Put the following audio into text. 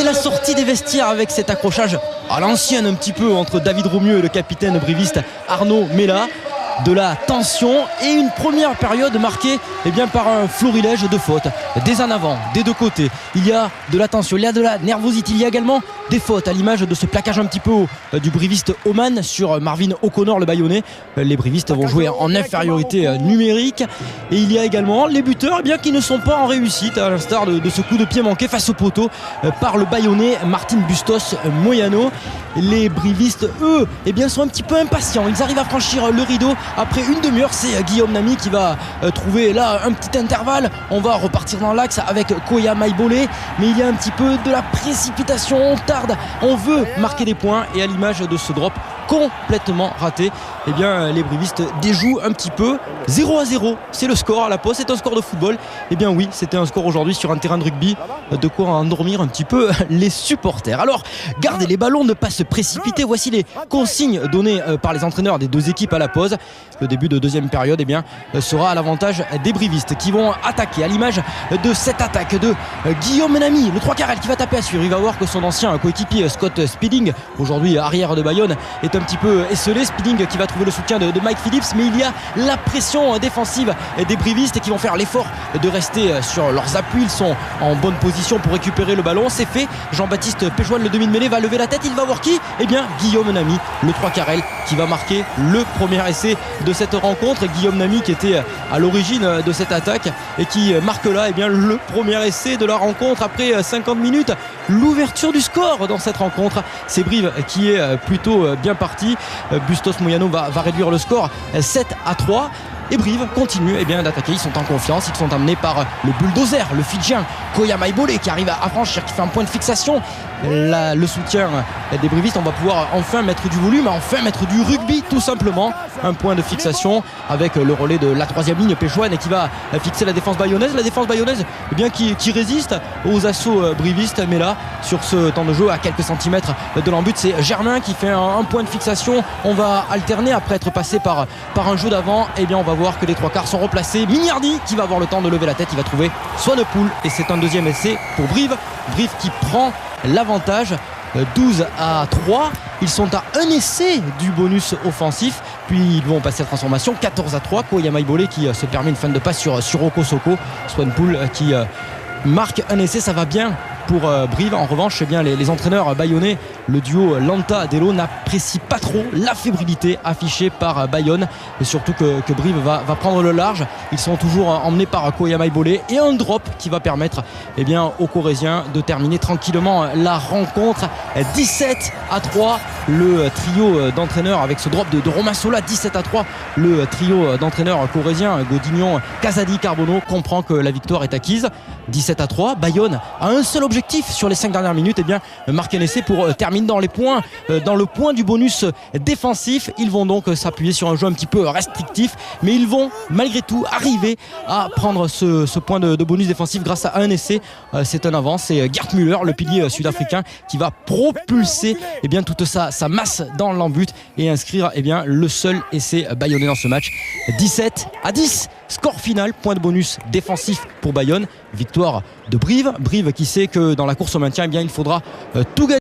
la sortie des vestiaires avec cet accrochage à l'ancienne un petit peu entre David Romieux et le capitaine briviste Arnaud Mella. De la tension et une première période marquée par un florilège de fautes des en avant, des deux côtés. Il y a de la tension, il y a de la nervosité, il y a également des fautes à l'image de ce plaquage un petit peu haut du briviste Oman sur Marvin O'Connor, le Bayonnais. Les brivistes vont jouer en infériorité numérique et il y a également les buteurs qui ne sont pas en réussite, à l'instar de ce coup de pied manqué face au poteau par le Bayonnais Martin Bustos Moyano. Les brivistes eux sont un petit peu impatients, ils arrivent à franchir le rideau. Après une demi-heure, c'est Guillaume Nami qui va trouver là un petit intervalle. On va repartir dans l'axe avec Koya Maïbolé, mais il y a un petit peu de la précipitation, on tarde, on veut marquer des points et à l'image de ce drop complètement raté, les brivistes déjouent un petit peu. 0-0, c'est le score à la pause, c'est un score de football. Oui, c'était un score aujourd'hui sur un terrain de rugby, de quoi endormir un petit peu les supporters. Alors, gardez les ballons, ne pas se précipiter. Voici les consignes données par les entraîneurs des deux équipes à la pause. Le début de deuxième période sera à l'avantage des brivistes qui vont attaquer à l'image de cette attaque de Guillaume Nami, le 3 quarts qui va taper à suivre. Il va voir que son ancien coéquipier Scott Spedding, aujourd'hui arrière de Bayonne, est un petit peu esselé. Spedding qui va trouver le soutien de Mike Phillips, mais il y a la pression défensive des brivistes qui vont faire l'effort de rester sur leurs appuis. Ils sont en bonne position pour récupérer le ballon. C'est fait. Jean-Baptiste Péjoine, le demi de mêlée, va lever la tête. Il va voir qui ? Guillaume Nami, le 3 quarts qui va marquer le premier essai de cette rencontre. Guillaume Nami qui était à l'origine de cette attaque et qui marque là le premier essai de la rencontre après 50 minutes. L'ouverture du score dans cette rencontre, c'est Brive qui est plutôt bien parti. Bustos Moyano va réduire le score 7-3. Et Brive continue d'attaquer, ils sont en confiance, ils sont amenés par le bulldozer, le Fidjien Koya Maïbolé qui arrive à franchir, qui fait un point de fixation. Le soutien des brivistes, on va pouvoir enfin mettre du volume, enfin mettre du rugby tout simplement. Un point de fixation avec le relais de la troisième ligne Péchouane qui va fixer la défense bayonnaise. La défense bayonnaise qui résiste aux assauts brivistes, mais là sur ce temps de jeu à quelques centimètres de l'embut, c'est Germain qui fait un point de fixation. On va alterner après être passé par un jeu d'avant. On va voir que les trois quarts sont replacés. Mignardi qui va avoir le temps de lever la tête, il va trouver Swanepoel et c'est un deuxième essai pour Brive qui prend l'avantage 12-3. Ils sont à un essai du bonus offensif, puis ils vont passer à la transformation 14-3. Koya Maïbolé qui se permet une fin de passe sur Roko Soko. Swanepoel qui marque un essai, ça va bien pour Brive. En revanche, les entraîneurs bayonnais, le duo Lanta-Delo n'apprécie pas trop la fébrilité affichée par Bayonne, et surtout que Brive va prendre le large. Ils sont toujours emmenés par Koya Maïbolé et un drop qui va permettre aux Corésiens de terminer tranquillement la rencontre. 17-3, le trio d'entraîneurs avec ce drop de Romain Sola. 17-3, le trio d'entraîneurs corésiens Godignon, Casadi, Carbonneau comprend que la victoire est acquise. 17-3, Bayonne a un seul objectif sur les 5 dernières minutes, marquer un essai pour terminer dans les points, dans le point du bonus défensif. Ils vont donc s'appuyer sur un jeu un petit peu restrictif, mais ils vont malgré tout arriver à prendre ce point de bonus défensif grâce à un essai. C'est un avant, c'est Gert Müller, le pilier sud-africain, qui va propulser toute sa masse dans l'embut et inscrire le seul essai bayonnais dans ce match. 17-10, score final, point de bonus défensif pour Bayonne, victoire de Brive qui sait que dans la course au maintien il faudra tout gagner.